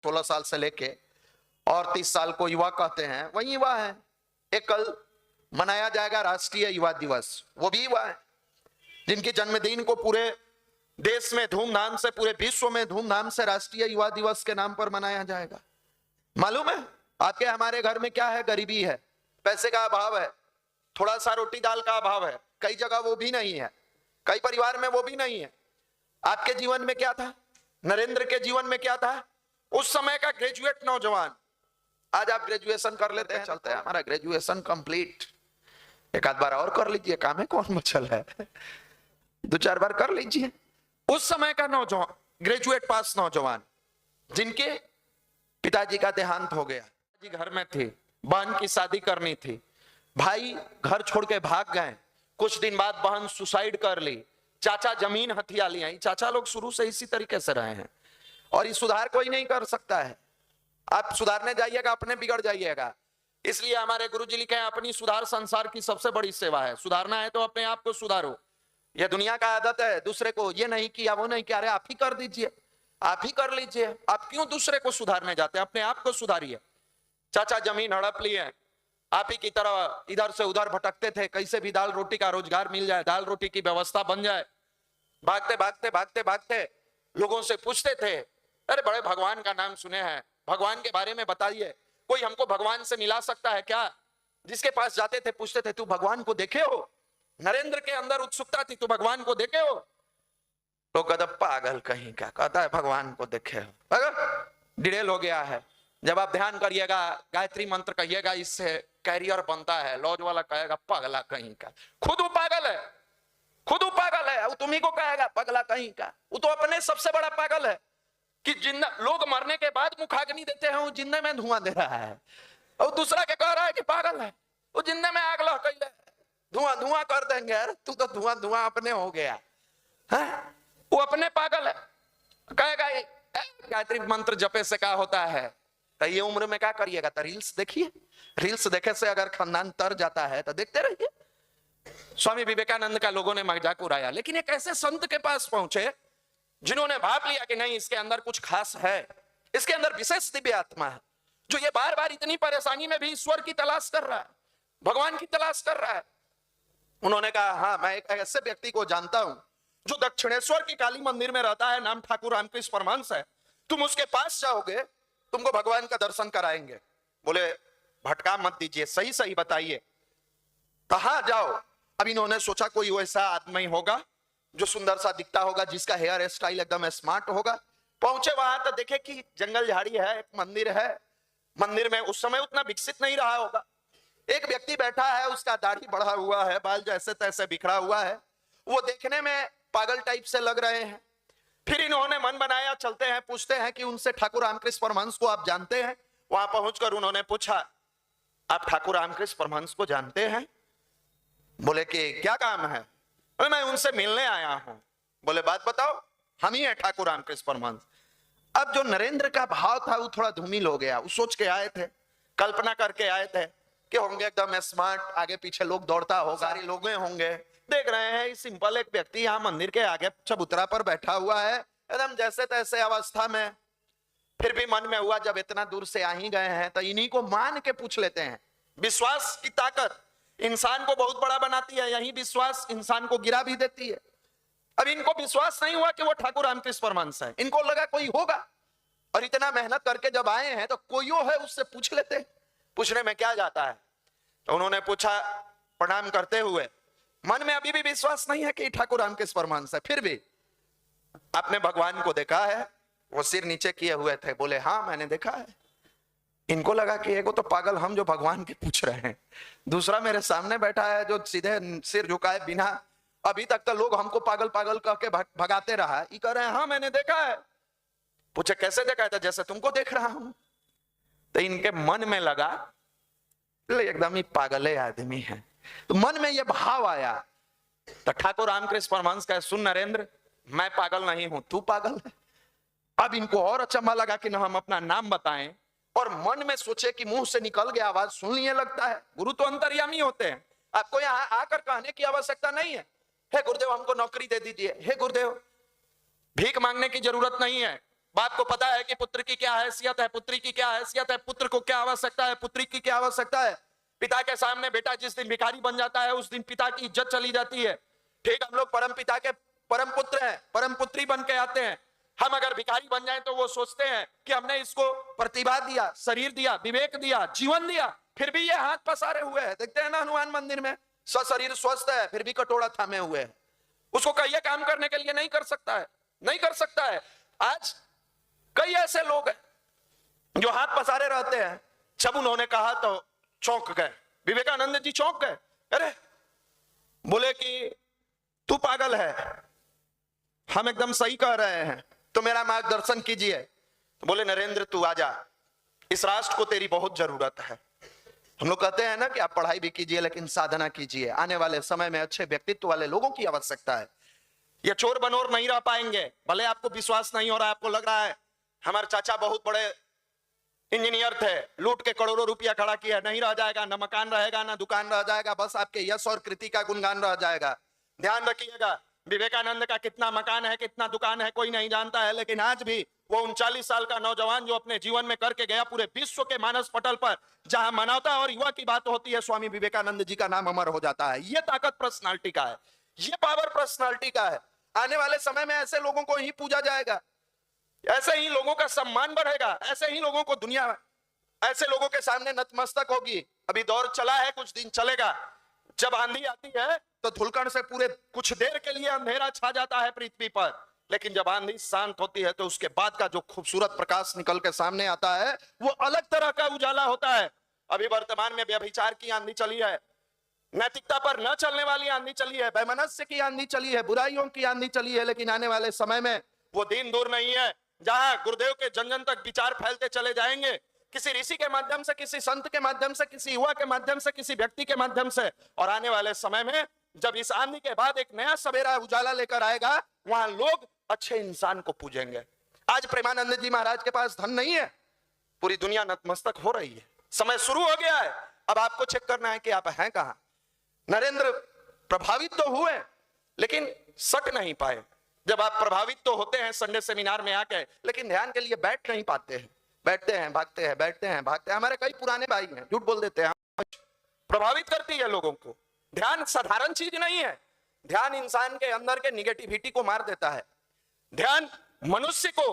16 साल से लेके और 30 साल को युवा कहते हैं, वही युवा है। एक कल मनाया जाएगा राष्ट्रीय युवा दिवस, वो भी युवा है जिनके जन्मदिन को पूरे देश में धूमधाम से, पूरे विश्व में धूमधाम से राष्ट्रीय युवा दिवस के नाम पर मनाया जाएगा। मालूम है आपके हमारे घर में क्या है? गरीबी है, पैसे का अभाव है, थोड़ा सा रोटी दाल का अभाव है, कई जगह वो भी नहीं है, कई परिवार में वो भी नहीं है। आपके जीवन में क्या था? नरेंद्र के जीवन में क्या था? उस समय का ग्रेजुएट नौजवान। आज आप ग्रेजुएशन कर लेते हैं, चलते हैं हमारा ग्रेजुएशन कंप्लीट, एक आध बार और कर लीजिए, काम है कौन मचल है, 2-4 बार कर लीजिए। उस समय का नौजवान, ग्रेजुएट पास नौजवान, जिनके पिताजी का देहांत हो गया, जी घर में थे, बहन की शादी करनी थी, भाई घर छोड़ के भाग गए, कुछ दिन बाद बहन सुसाइड कर ली, चाचा जमीन हथिया लिया। चाचा लोग शुरू से इसी तरीके से रहे हैं और ये सुधार कोई नहीं कर सकता है। आप सुधारने जाइएगा अपने बिगड़ जाइएगा। इसलिए हमारे गुरुजी लिखे हैं, अपनी सुधार संसार की सबसे बड़ी सेवा है। सुधारना है तो अपने आप को सुधारो। यह दुनिया का आदत है दूसरे को ये नहीं किया वो नहीं किया, अरे आप ही कर दीजिए, आप ही कर लीजिए। आप क्यों दूसरे को सुधारने जाते हैं? अपने आप को सुधारिए। चाचा जमीन हड़प लिए, आप ही की तरह इधर से उधर भटकते थे, कैसे भी दाल रोटी का रोजगार मिल जाए, दाल रोटी की व्यवस्था बन जाए। भागते भागते भागते भागते लोगों से पूछते थे, अरे बड़े भगवान का नाम सुने हैं, भगवान के बारे में बताइए, कोई हमको भगवान से मिला सकता है क्या? जिसके पास जाते थे पूछते थे, तू भगवान को देखे हो? नरेंद्र के अंदर उत्सुकता थी, तू भगवान को देखे हो? तो कहता पागल कहीं का, कहता है भगवान को देखे हो, पागल डिटेल हो गया है। जब आप ध्यान करिएगा, गायत्री मंत्र कहिएगा, इससे कैरियर बनता है, लॉज वाला कहेगा पगला कहीं का, खुद वो पागल है, खुद वो पागल है, वो तुम्ही को कहेगा पगला कहीं का। वो तो अपने सबसे बड़ा पागल है कि जिंदा लोग मरने के बाद मुखाग्नि देते हैं, वो जिंदे में धुआं दे रहा है, और दूसरा के कह रहा है कि पागल है, वो जिंदे में आग लग गई है, धुआं धुआं कर देंगे। यार तू तो धुआं धुआं अपने हो गया है, वो अपने पागल है, कहेगा गायत्री मंत्र जपे से क्या होता है? तो ये उम्र में क्या करिएगा? तो रील्स देखिए, रील्स देखे से अगर खानदान तर जाता है तो देखते रहिए। स्वामी विवेकानंद का लोगों ने मजाक उड़ाया, लेकिन एक ऐसे संत के पास पहुंचे जिन्होंने भाप लिया कि नहीं, इसके अंदर कुछ खास है, इसके अंदर विशेष दिव्य आत्मा है, जो ये बार बार इतनी परेशानी में भी ईश्वर की तलाश कर रहा है, भगवान की तलाश कर रहा है। उन्होंने कहा, हाँ मैं एक ऐसे व्यक्ति को जानता हूं जो दक्षिणेश्वर की काली मंदिर में रहता है, नाम ठाकुर रामकृष्ण परमहंस है, तुम उसके पास जाओगे, तुमको भगवान का दर्शन कराएंगे। बोले भटका मत दीजिए, सही सही बताइए, कहां जाओ? अब इन्होंने सोचा कोई वैसा आदमी होगा जो सुंदर सा दिखता होगा, जिसका हेयर स्टाइल एकदम स्मार्ट होगा। पहुंचे वहां तो देखे कि जंगल झाड़ी है, एक मंदिर है, मंदिर में उस समय उतना विकसित नहीं रहा होगा, एक व्यक्ति बैठा है, उसका दाढ़ी बढ़ा हुआ है, बाल जैसे तैसे बिखरा हुआ है, वो देखने में पागल टाइप से लग रहे हैं। फिर इन्होंने मन बनाया, चलते हैं पूछते हैं कि उनसे ठाकुर रामकृष्ण परमहंस को आप जानते हैं? वहां पहुंचकर उन्होंने पूछा, आप ठाकुर रामकृष्ण परमहंस को जानते हैं? बोले कि क्या काम है? बोले मैं उनसे मिलने आया हूं। बोले बात बताओ। हम ही हैं ठाकुर रामकृष्ण परमहंस। अब जो नरेंद्र का भाव था वो थोड़ा धूमिल हो गया। वो सोच के आए थे, कल्पना करके आए थे कि होंगे एकदम स्मार्ट, आगे पीछे लोग दौड़ता होगा, सारे लोग होंगे, देख रहे हैं सिंपल एक व्यक्ति यहाँ मंदिर के आगे चबूतरा पर बैठा हुआ है, एकदम जैसे तैसे अवस्था में। फिर भी मन में हुआ जब इतना दूर से आ ही गए हैं तो इन्हीं को मान के पूछ लेते हैं। विश्वास की ताकत इंसान को बहुत बड़ा बनाती है, यही विश्वास इंसान को गिरा भी देती है। अब इनको विश्वास नहीं हुआ कि वो ठाकुर रामकृष्ण परमहंस है, इनको लगा कोई होगा, और इतना मेहनत करके जब आए हैं तो कोई है उससे पूछ लेते हैं, पूछने में क्या जाता है। तो उन्होंने पूछा प्रणाम करते हुए, मन में अभी भी विश्वास नहीं है कि ठाकुर रामकृष्ण परमहंस है, फिर भी आपने भगवान को देखा है? वो सिर नीचे किए हुए थे, बोले हाँ मैंने देखा है। इनको लगा कि एगो तो पागल हम जो भगवान के पूछ रहे हैं, दूसरा मेरे सामने बैठा है जो सीधे सिर झुकाए बिना, अभी तक तो लोग हमको पागल पागल कह के भगाते रहा, ये कह रहे हैं हाँ मैंने देखा है। पूछे कैसे देखा है? तो जैसे तुमको देख रहा हूं। तो इनके मन में लगा एकदम ही पागले आदमी है, तो मन में यह भाव आया। तो ठाकुर रामकृष्ण परमहंस कहे, सुन नरेंद्र, मैं पागल नहीं हूं, तू पागल है। अब इनको और अचंभा लगा कि न हम अपना नाम बताएं, और मन में सोचे कि मुंह से निकल गया आवाज सुन लिए लगता है। गुरु तो अंतर्यामी होते हैं, आपको यहाँ आकर कहने की आवश्यकता नहीं है, हे गुरुदेव हमको नौकरी दे दीजिए, हे गुरुदेव भीख मांगने की जरूरत नहीं है, बाप को पता है कि पुत्र की क्या हैसियत है, पुत्री की क्या हैसियत है, पुत्र को क्या आवश्यकता है, पुत्री की क्या आवश्यकता है। पिता के सामने बेटा जिस दिन भिखारी बन जाता है उस दिन पिता की इज्जत चली जाती है। ठीक, हम लोग परम पिता के परम पुत्र हैं, परम पुत्री बन के आते हैं। हम अगर भिखारी बन जाएं तो वो सोचते हैं कि हमने इसको प्रतिभा दिया, शरीर दिया, विवेक दिया, जीवन दिया, फिर भी ये हाथ पसारे हुए हैं। देखते हैं ना हनुमान मंदिर में, शरीर स्वस्थ है फिर भी कटोरा थामे हुए है। उसको कई काम करने के लिए नहीं कर सकता है, नहीं कर सकता है। आज कई ऐसे लोग हैं जो हाथ पसारे रहते हैं। जब उन्होंने कहा तो चौंक गए, विवेकानंद जी चौंक गए। अरे बोले कि तू पागल है, हम एकदम सही कह रहे हैं, तो मेरा मार्गदर्शन कीजिए। तो बोले नरेंद्र तू आजा, इस राष्ट्र को तेरी बहुत जरूरत है। हम लोग कहते हैं ना कि आप पढ़ाई भी कीजिए लेकिन साधना कीजिए, आने वाले समय में अच्छे व्यक्तित्व वाले लोगों की आवश्यकता है। ये चोर बनोर नहीं रह पाएंगे। भले आपको विश्वास नहीं हो रहा है, आपको लग रहा है हमारे चाचा बहुत बड़े इंजीनियर थे, लूट के करोड़ों रुपया खड़ा किया, नहीं रह जाएगा, न मकान रहेगा न दुकान रह जाएगा, बस आपके यश और कृति का गुणगान रह जाएगा। ध्यान रखिएगा, विवेकानंद का कितना मकान है, कितना दुकान है कोई नहीं जानता है, लेकिन आज भी वो 39 साल का नौजवान जो अपने जीवन में करके गया, पूरे विश्व के मानस पटल पर जहां मानवता और युवा की बात होती है, स्वामी विवेकानंद जी का नाम अमर हो जाता है। ये ताकत पर्सनालिटी का है, ये पावर पर्सनालिटी का है। आने वाले समय में ऐसे लोगों को ही पूजा जाएगा, ऐसे ही लोगों का सम्मान बढ़ेगा, ऐसे ही लोगों को दुनिया ऐसे लोगों के सामने नतमस्तक होगी। अभी दौर चला है, कुछ दिन चलेगा। जब आंधी आती है तो धुलकण से पूरे कुछ देर के लिए अंधेरा छा जाता है पृथ्वी पर, लेकिन जब आंधी शांत होती है तो उसके बाद का जो खूबसूरत प्रकाश निकल के सामने आता है वो अलग तरह का उजाला होता है। अभी वर्तमान में व्यभिचार की आंधी चली है, नैतिकता पर न चलने वाली आंधी चली है, वैमनस्य की आंधी चली है, बुराइयों की आंधी चली है, लेकिन आने वाले समय में वो दिन दूर नहीं है जहां गुरुदेव के जन जन तक विचार फैलते चले जाएंगे, किसी ऋषि के माध्यम से, किसी संत के माध्यम से, किसी युवा के माध्यम से, किसी व्यक्ति के माध्यम से। और आने वाले समय में जब इस आंधी के बाद एक नया सवेरा उजाला लेकर आएगा, वहां लोग अच्छे इंसान को पूजेंगे। आज प्रेमानंद जी महाराज के पास धन नहीं है, पूरी दुनिया नतमस्तक हो रही है, समय शुरू हो गया है। अब आपको चेक करना है कि आप हैं कहां। नरेंद्र प्रभावित तो हुए लेकिन सट नहीं पाए। जब आप प्रभावित तो होते हैं संडे सेमिनार में आके, लेकिन ध्यान के लिए बैठ नहीं पाते हैं, बैठते हैं भागते हैं, बैठते हैं भागते हैं। हमारे कई पुराने भाई हैं, झूठ बोल देते हैं। प्रभावित करती है लोगों को। ध्यान साधारण चीज नहीं है, ध्यान इंसान के अंदर के निगेटिविटी को मार देता है। ध्यान मनुष्य को,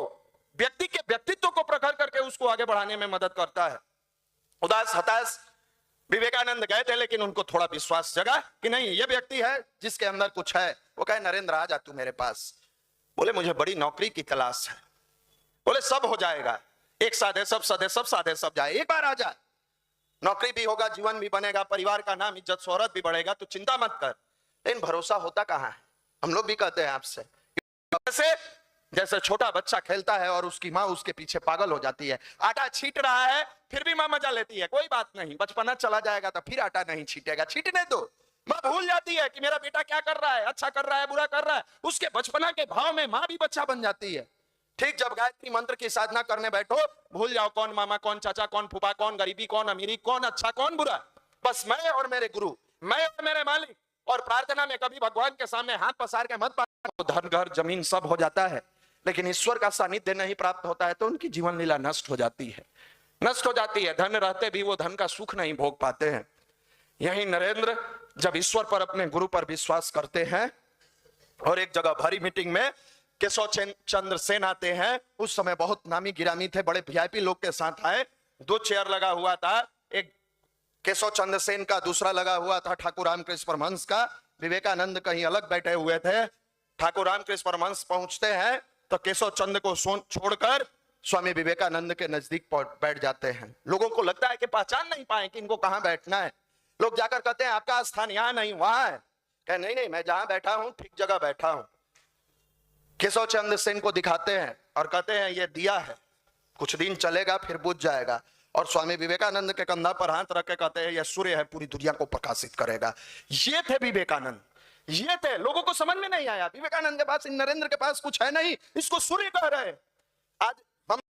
व्यक्ति के व्यक्तित्व को प्रखर करके उसको आगे बढ़ाने में मदद करता है। उदास हताश विवेकानंद गए थे, लेकिन उनको थोड़ा विश्वास जगा कि नहीं, ये व्यक्ति है जिसके अंदर कुछ है। वो कहे नरेंद्र आ जा तू मेरे पास। बोले मुझे बड़ी नौकरी की तलाश है। बोले सब हो जाएगा, एक साधे सब सदे, सब साधे सब जाए, एक बार आ जा, नौकरी भी होगा, जीवन भी बनेगा, परिवार का नाम इज्जत शोहरत भी बढ़ेगा, तू चिंता मत कर। लेकिन भरोसा होता कहां है। हम लोग भी कहते हैं आपसे, जैसे छोटा बच्चा खेलता है और उसकी माँ उसके पीछे पागल हो जाती है, आटा छीट रहा है फिर भी माँ मजा लेती है, कोई बात नहीं, बचपना चला जाएगा तो फिर आटा नहीं छीटेगा, छीटने दो। माँ भूल जाती है कि मेरा बेटा क्या कर रहा है, अच्छा कर रहा है, बुरा कर रहा है। उसके बचपना के भाव में माँ भी बच्चा बन जाती है। ठीक, जब गायत्री मंत्र की साधना करने बैठो, भूल जाओ कौन मामा, कौन चाचा, कौन फूफा, कौन गरीबी, कौन अमीरी, कौन अच्छा, कौन बुरा। बस मैं और मेरे गुरु, मैं और मेरे मालिक। और प्रार्थना में कभी भगवान के सामने हाथ पसार के मत पाओ। धन घर जमीन सब हो जाता है, लेकिन ईश्वर का सानिध्य नहीं प्राप्त होता है तो उनकी जीवन लीला नष्ट हो जाती है, नष्ट हो जाती है। धन रहते भी वो धन का सुख नहीं भोग पाते हैं। यही नरेंद्र जब ईश्वर पर, अपने गुरु पर विश्वास करते हैं और एक जगह भरी मीटिंग में केशव चंद्र सेन आते हैं। उस समय बहुत नामी गिरामी थे, बड़े वीआईपी लोग के साथ आए। 2 चेयर लगा हुआ था, एक केशव चंद्र सेन का, दूसरा लगा हुआ था ठाकुर रामकृष्ण परमहंस का। विवेकानंद कहीं अलग बैठे हुए थे। ठाकुर रामकृष्ण परमहंस पहुंचते हैं तो केशव चंद्र को छोड़कर स्वामी विवेकानंद के नजदीक बैठ जाते हैं। लोगों को लगता है कि पहचान नहीं पाए कि इनको कहां बैठना है। लोग जाकर कहते हैं आपका स्थान यहां नहीं वहां है। कहे नहीं नहीं, मैं जहां बैठा हूं ठीक जगह बैठा हूं। केशव चंद्र सेन को दिखाते हैं और कहते हैं ये दिया है, कुछ दिन चलेगा फिर बुझ जाएगा। और स्वामी विवेकानंद के कंधा पर हाथ रख के कहते हैं यह सूर्य है, पूरी दुनिया को प्रकाशित करेगा। ये थे विवेकानंद, ये थे। लोगों को समझ में नहीं आया, विवेकानंद के पास, इन नरेंद्र के पास कुछ है नहीं, इसको सूर्य कह रहे हैं। आज